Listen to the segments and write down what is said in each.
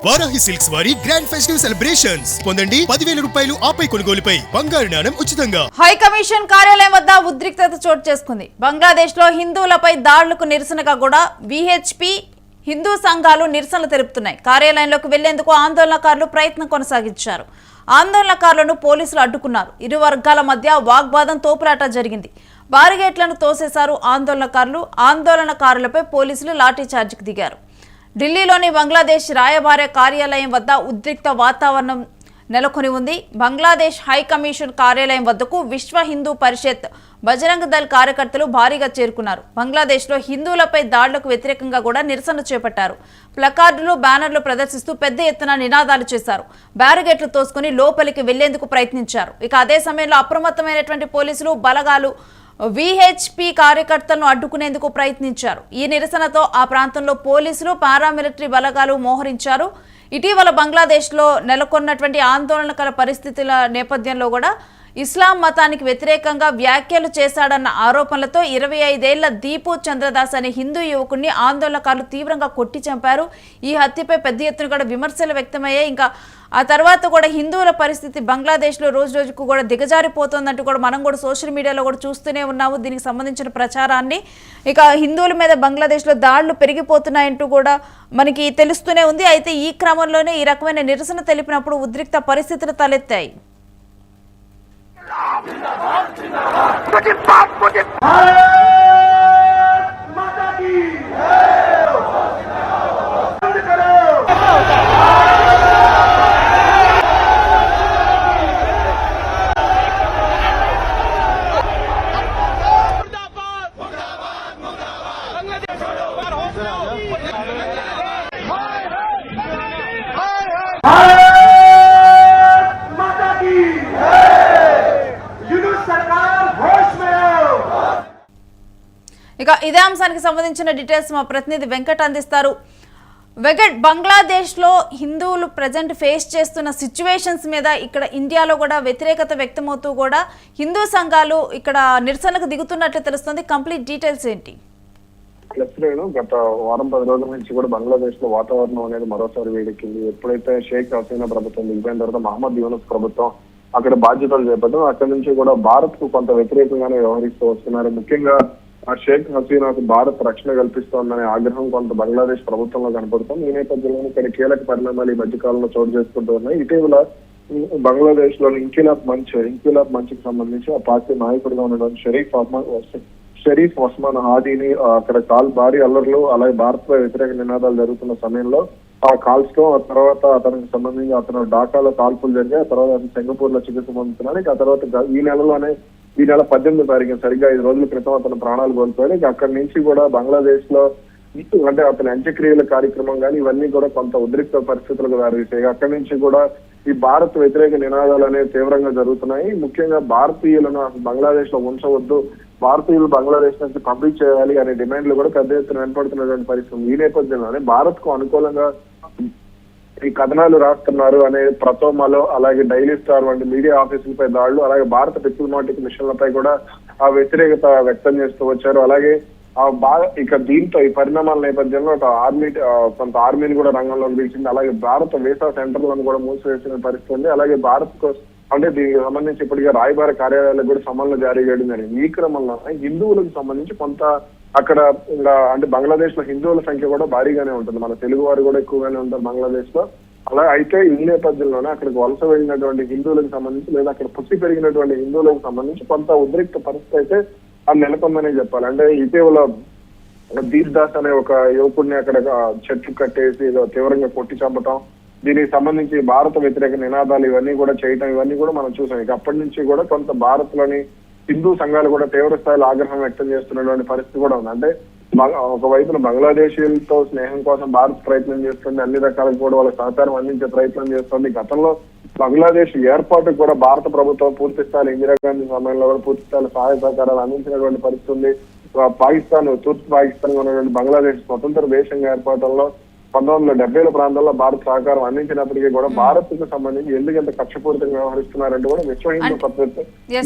Varahi silks వారి grand festive celebrations పొందండి 10,000 రూపాయలు ఆపై కొనుగోలుపై బంగారు నాణెం ఉచితంగా. హై కమిషన్ కార్యాలయం వద్ద ఉద్రిక్తత చోటు చేసుకుంది. బంగ్లాదేశ్ లో హిందువులపై దాడులకు నిరసనగా కూడా విహెచ్పి హిందూ సంఘాలు నిరసనలు తెలుపుతున్నాయి. కార్యాలయంలోకి వెళ్లేందుకు ఆందోళనకారులు ప్రయత్నం కొనసాగించారు. ఆందోళనకారులను పోలీసులు అడ్డుకున్నారు. ఇరు వర్గాల మధ్య వాగ్వాదం తోపులాట జరిగింది. బారిగేట్లను తోసేశారు ఆందోళనకారులు. ఆందోళనకారులపై పోలీసులు లాఠీచార్జికి దిగారు. ఢిల్లీలోని బంగ్లాదేశ్ రాయబార కార్యాలయం వద్ద ఉద్రిక్త వాతావరణం నెలకొని ఉంది. బంగ్లాదేశ్ హై కమిషన్ కార్యాలయం వద్దకు విశ్వ హిందూ పరిషత్, బజరంగ్ దళ్ కార్యకర్తలు భారీగా చేరుకున్నారు. బంగ్లాదేశ్లో హిందువులపై దాడులకు వ్యతిరేకంగా కూడా నిరసన చేపట్టారు. ప్లకార్డులు, బ్యానర్లు ప్రదర్శిస్తూ పెద్ద ఎత్తున నినాదాలు చేశారు. బ్యారిగేట్లు తోసుకుని లోపలికి వెళ్లేందుకు ప్రయత్నించారు. ఇక అదే సమయంలో అప్రమత్తమైనటువంటి పోలీసులు బలగాలు విహెచ్పి కార్యకర్తలను అడ్డుకునేందుకు ప్రయత్నించారు. ఈ నిరసనతో ఆ ప్రాంతంలో పోలీసులు, పారామిలిటరీ బలగాలు మోహరించారు. ఇటీవల బంగ్లాదేశ్లో నెలకొన్నటువంటి ఆందోళనకర పరిస్థితుల నేపథ్యంలో కూడా ఇస్లాం మతానికి వ్యతిరేకంగా వ్యాఖ్యలు చేశాడన్న ఆరోపణలతో 25 ఏళ్ల దీపు చంద్రదాస్ అనే హిందూ యువకుడిని ఆందోళనకారులు తీవ్రంగా కొట్టి చంపారు. ఈ హత్యపై పెద్ద ఎత్తున కూడా విమర్శలు వ్యక్తమయ్యాయి. ఇంకా ఆ తర్వాత కూడా హిందువుల పరిస్థితి బంగ్లాదేశ్లో రోజు రోజుకు కూడా దిగజారిపోతుందంటూ కూడా మనం కూడా సోషల్ మీడియాలో కూడా చూస్తూనే ఉన్నాము దీనికి సంబంధించిన ప్రచారాన్ని. ఇక హిందువుల మీద బంగ్లాదేశ్లో దాడులు పెరిగిపోతున్నాయంటూ కూడా మనకి తెలుస్తూనే ఉంది. అయితే ఈ క్రమంలోనే ఈ రకమైన నిరసన తెలిపినప్పుడు ఉద్రిక్త పరిస్థితులు తలెత్తాయి. ఇక ఇదే అంశానికి సంబంధించిన డీటెయిల్స్ మా ప్రతినిధి వెంకట్ అందిస్తారు. వెంకట్, బంగ్లాదేశ్లో హిందువులు ప్రజెంట్ ఫేస్ చేస్తున్న సిచ్యువేషన్స్ మీద ఇక్కడ ఇండియాలో కూడా వ్యతిరేకత వ్యక్తమవుతూ కూడా హిందూ సంఘాలు ఇక్కడ నిరసనకు దిగుతున్నట్లు తెలుస్తుంది. కంప్లీట్ డీటెయిల్స్ ఏంటి? గత వారం 10 రోజుల నుంచి కూడా బంగ్లాదేశ్ లో వాతావరణం అనేది మరోసారి వేడెక్కింది. ఎప్పుడైతే షేక్ హసీనా ప్రభుత్వం దిగిపోయిన తర్వాత మహమ్మద్ యూనుస్ ప్రభుత్వం అక్కడ బాధ్యతలు చేపట్టడం, అక్కడి నుంచి కూడా భారత్ కు కొంత వ్యతిరేకంగానే వ్యవహరిస్తూ వస్తున్నారు. ముఖ్యంగా షేక్ హసీనాకు భారత్ రక్షణ కల్పిస్తోందనే ఆగ్రహం కొంత బంగ్లాదేశ్ ప్రభుత్వంలో కనపడుతుంది. ఈ నేపథ్యంలో ఇక్కడ కీలక పరిణామాలు ఈ మధ్య కాలంలో చోటు చేసుకుంటూ ఉన్నాయి. ఇటీవల బంగ్లాదేశ్ లోని ఇంకిలాబ్ మంచ్కి సంబంధించి ఆ పార్టీ నాయకుడిగా ఉన్నటువంటి షరీఫ్ ఒస్మాన్ హాదీని అక్కడ భారీ అల్లర్లు, అలాగే భారత్ పై వ్యతిరేక నినాదాలు జరుగుతున్న సమయంలో ఆ కాల్స్ తో ఆ తర్వాత అతనికి సంబంధించి అతను ఢాకాలో కాల్పులు జరిగాయి. ఆ తర్వాత అతను సింగపూర్ లో చికిత్స పొందుతున్నాడు. ఆ తర్వాత ఈ నెల 18వ తారీఖు సరిగ్గా 5 రోజుల క్రితం అతను ప్రాణాలు కోల్పోయాడు. అక్కడి నుంచి కూడా బంగ్లాదేశ్ లో అంటే అతని అంత్యక్రియల కార్యక్రమం కానీ ఇవన్నీ కూడా కొంత ఉద్రిక్త పరిస్థితులకు దారితీసాయి. అక్కడి నుంచి కూడా ఈ భారత్ వ్యతిరేక నినాదాలు అనేవి తీవ్రంగా జరుగుతున్నాయి. ముఖ్యంగా భారతీయులను బంగ్లాదేశ్ లో ఉంచవద్దు, భారతీయులు బంగ్లాదేశ్ నుంచి పంపిణీ చేయాలి అనే డిమాండ్లు కూడా పెద్ద ఎత్తున వినపడుతున్నటువంటి పరిస్థితి. ఈ నేపథ్యంలోనే భారత్ కు అనుకూలంగా ఈ కథనాలు రాస్తున్నారు అనే ప్రతోమాలో, అలాగే డైలీ స్టార్ వంటి మీడియా ఆఫీసులపై దాడులు, అలాగే భారత డిప్లొమాటిక్ మిషన్లపై కూడా ఆ వ్యతిరేకత వ్యక్తం చేస్తూ వచ్చారు. అలాగే ఇక దీంతో ఈ పరిణామాల నేపథ్యంలో కొంత ఆర్మీని కూడా రంగంలోకి దించింది. అలాగే భారత వీసా సెంటర్లను కూడా మూసివేసిన పరిస్థితి ఉంది. అలాగే భారత్ కు అంటే దీనికి సంబంధించి ఇప్పటికే రాయబార కార్యాలయాలకు కూడా సమన్లు జారీ చేయడం జరిగింది. ఈ క్రమంలో హిందువులకు సంబంధించి కొంత అక్కడ అంటే బంగ్లాదేశ్ లో హిందువుల సంఖ్య కూడా భారీగానే ఉంటుంది. మన తెలుగు వారు కూడా ఎక్కువగానే ఉంటారు బంగ్లాదేశ్ లో. అలా అయితే ఈ నేపథ్యంలోనే అక్కడికి వలస వెళ్ళినటువంటి హిందువులకు సంబంధించి లేదా అక్కడ పుట్టి పెరిగినటువంటి హిందువులకు సంబంధించి కొంత ఉద్రిక్త పరిస్థితి అయితే అది నెలకొందనే చెప్పాలి. అంటే ఇటీవల దీప్ దాస్ అనే ఒక యువకుడిని అక్కడ చెట్లు కట్టేసి తీవ్రంగా కొట్టి చంపటం, దీనికి సంబంధించి భారత వ్యతిరేక నినాదాలు ఇవన్నీ కూడా చేయటం, ఇవన్నీ కూడా మనం చూసాం. ఇక అప్పటి నుంచి కూడా కొంత భారత్ లోని హిందూ సంఘాలు కూడా తీవ్ర స్థాయిలో ఆగ్రహం వ్యక్తం చేస్తున్నటువంటి పరిస్థితి కూడా ఉంది. అంటే ఒకవైపున బంగ్లాదేశీయులతో స్నేహం కోసం భారత్ ప్రయత్నం చేస్తుంది, అన్ని రకాలకు కూడా వాళ్ళకి సహకారం అందించే ప్రయత్నం చేస్తుంది. గతంలో బంగ్లాదేశ్ ఏర్పాటుకు కూడా భారత ప్రభుత్వం పూర్తి స్థాయి ఇందిరాగాంధీ సమయంలో కూడా పూర్తి స్థాయి సహాయ సహకారాలు అందించినటువంటి పరిస్థితి ఉంది. తూర్పు పాకిస్తాన్ ఉన్నటువంటి బంగ్లాదేశ్ స్వతంత్ర దేశంగా ఏర్పడటంలో 1970ల ప్రాంతంలో భారత్ సహకారం అందించినప్పటికీ కూడా భారత్ కు సంబంధించి ఎందుకంత కక్షపూరితంగా వ్యవహరిస్తున్నారంటే కూడా విశ్వ హిందూ పరిషత్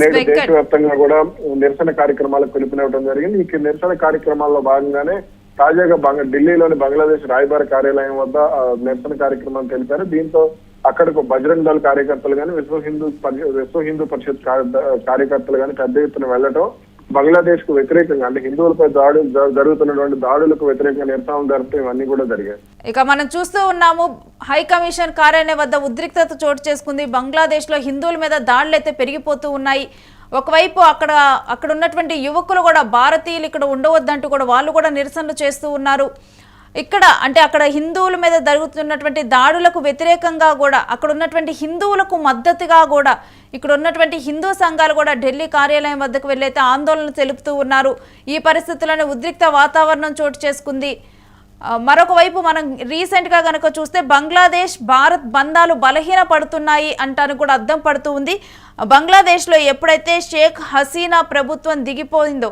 నేడు దేశవ్యాప్తంగా కూడా నిరసన కార్యక్రమాలకు పిలుపునివ్వడం జరిగింది. ఈ నిరసన కార్యక్రమాల్లో భాగంగానే తాజాగా ఢిల్లీలోని బంగ్లాదేశ్ రాయబార కార్యాలయం వద్ద నిరసన కార్యక్రమం తెలిపారు. దీంతో అక్కడకు బజరంగ్ దళ్ కార్యకర్తలు కానీ విశ్వ హిందూ పరిషత్ కార్యకర్తలు కానీ పెద్ద ఎత్తున వెళ్లడం బంగ్లాదేశ్ కు వ్యతిరేకంగా అంటే హిందువులపై జరుగుతున్నటువంటి దాడులకు వ్యతిరేకంగా నిరసన జరపడం ఇవన్నీ కూడా జరిగాయి. ఇక మనం చూస్తూ ఉన్నాము, హై కమిషన్ కార్యాలయం వద్ద ఉద్రిక్తత చోటు చేసుకుంది. బంగ్లాదేశ్ లో హిందువుల మీద దాడులు అయితే పెరిగిపోతూ ఉన్నాయి. ఒకవైపు అక్కడ ఉన్నటువంటి యువకులు కూడా భారతీయులు ఇక్కడ ఉండవద్దంటూ కూడా వాళ్ళు కూడా నిరసనలు చేస్తూ ఉన్నారు. అక్కడ హిందువుల మీద జరుగుతున్నటువంటి దాడులకు వ్యతిరేకంగా కూడా అక్కడ ఉన్నటువంటి హిందువులకు మద్దతుగా కూడా ఇక్కడ ఉన్నటువంటి హిందూ సంఘాలు కూడా ఢిల్లీ కార్యాలయం వద్దకు వెళ్ళైతే ఆందోళన తెలుపుతూ ఉన్నారు. ఈ పరిస్థితుల్లోనే ఉద్రిక్త వాతావరణం చోటు చేసుకుంది. మరొక వైపు మనం రీసెంట్గా కనుక చూస్తే బంగ్లాదేశ్ భారత్ బంధాలు బలహీన పడుతున్నాయి అంటాను కూడా అర్థం పడుతూ ఉంది. బంగ్లాదేశ్లో ఎప్పుడైతే షేక్ హసీనా ప్రభుత్వం దిగిపోయిందో,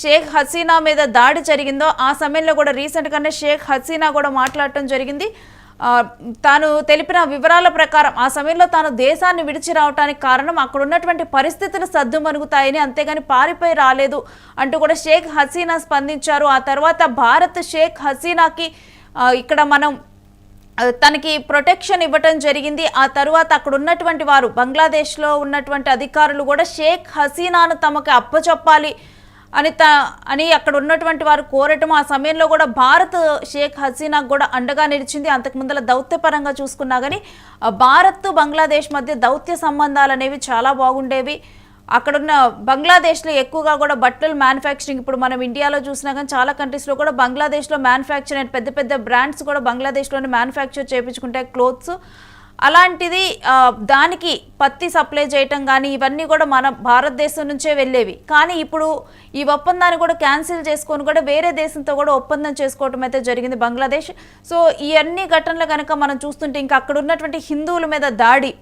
షేక్ హసీనా మీద దాడి జరిగిందో ఆ సమయంలో కూడా రీసెంట్గానే షేక్ హసీనా కూడా మాట్లాడటం జరిగింది. తాను తెలిపిన వివరాల ప్రకారం ఆ సమయంలో తాను దేశాన్ని విడిచి రావడానికి కారణం అక్కడ ఉన్నటువంటి పరిస్థితులు సద్దుమణుగుతాయని, అంతేగాని పారిపోయి రాలేదు అంటూ కూడా షేక్ హసీనా స్పందించారు. ఆ తర్వాత భారత్ షేక్ హసీనాకి ఇక్కడ మనం తనకి ప్రొటెక్షన్ ఇవ్వటం జరిగింది. ఆ తర్వాత అక్కడ ఉన్నటువంటి వారు బంగ్లాదేశ్లో ఉన్నటువంటి అధికారులు కూడా షేక్ హసీనాను తమకు అప్పచెప్పాలి అని అక్కడ ఉన్నటువంటి వారు కోరటం, ఆ సమయంలో కూడా భారత్ షేక్ హసీనాకు కూడా అండగా నిలిచింది. అంతకుముందల దౌత్యపరంగా చూసుకున్నా కానీ భారత్ బంగ్లాదేశ్ మధ్య దౌత్య సంబంధాలు అనేవి చాలా బాగుండేవి. అక్కడున్న బంగ్లాదేశ్లో ఎక్కువగా కూడా బట్టలు మ్యానుఫ్యాక్చరింగ్, ఇప్పుడు మనం ఇండియాలో చూసినా కానీ చాలా కంట్రీస్లో కూడా బంగ్లాదేశ్లో మ్యానుఫ్యాక్చర్ అయిన పెద్ద పెద్ద బ్రాండ్స్ కూడా బంగ్లాదేశ్లోనే మ్యానుఫ్యాక్చర్ చేయించుకుంటాయి క్లోత్స్. అలాంటిది దానికి పత్తి సప్లై చేయటం కానీ ఇవన్నీ కూడా మన భారతదేశం నుంచే వెళ్ళేవి. కానీ ఇప్పుడు ఈ ఒప్పందాన్ని కూడా క్యాన్సిల్ చేసుకొని కూడా వేరే దేశంతో కూడా ఒప్పందం చేసుకోవటం అయితే జరిగింది బంగ్లాదేశ్. సో ఈ అన్ని ఘటనలు కనుక మనం చూస్తుంటే ఇంకా అక్కడ ఉన్నటువంటి హిందువుల మీద దాడి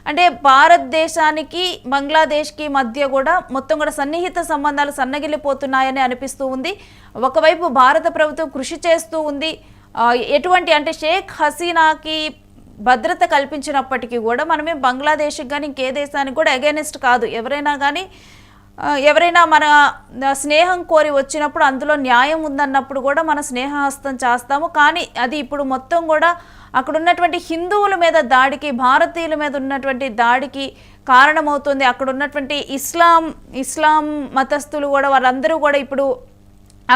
అంటే భారతదేశానికి బంగ్లాదేశ్కి మధ్య కూడా మొత్తం కూడా సన్నిహిత సంబంధాలు సన్నగిల్లిపోతున్నాయని అనిపిస్తూ ఉంది. ఒకవైపు భారత ప్రభుత్వం కృషి చేస్తూ ఉంది. ఎటువంటి అంటే షేక్ హసీనాకి భద్రత కల్పించినప్పటికీ కూడా మనమే బంగ్లాదేశ్కి కానీ ఇంకే దేశానికి కూడా అగైనెస్ట్ కాదు. ఎవరైనా మన స్నేహం కోరి వచ్చినప్పుడు అందులో న్యాయం ఉందన్నప్పుడు కూడా మన స్నేహహస్తం చేస్తాము. కానీ అది ఇప్పుడు మొత్తం కూడా అక్కడ ఉన్నటువంటి హిందువుల మీద దాడికి, భారతీయుల మీద ఉన్నటువంటి దాడికి కారణమవుతుంది. అక్కడ ఉన్నటువంటి ఇస్లాం మతస్థులు కూడా వాళ్ళందరూ కూడా ఇప్పుడు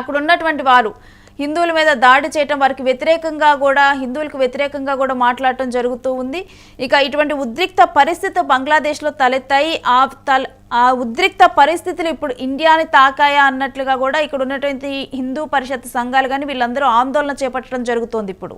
అక్కడ ఉన్నటువంటి వారు హిందువుల మీద దాడి చేయటం, వారికి వ్యతిరేకంగా కూడా హిందువులకు వ్యతిరేకంగా కూడా మాట్లాడటం జరుగుతూ ఉంది. ఇక ఇటువంటి ఉద్రిక్త పరిస్థితి బంగ్లాదేశ్లో తలెత్తాయి. ఆ ఉద్రిక్త పరిస్థితులు ఇప్పుడు ఇండియాని తాకాయా అన్నట్లుగా కూడా ఇక్కడ ఉన్నటువంటి హిందూ పరిషత్ సంఘాలు కానీ వీళ్ళందరూ ఆందోళన చేపట్టడం జరుగుతోంది ఇప్పుడు.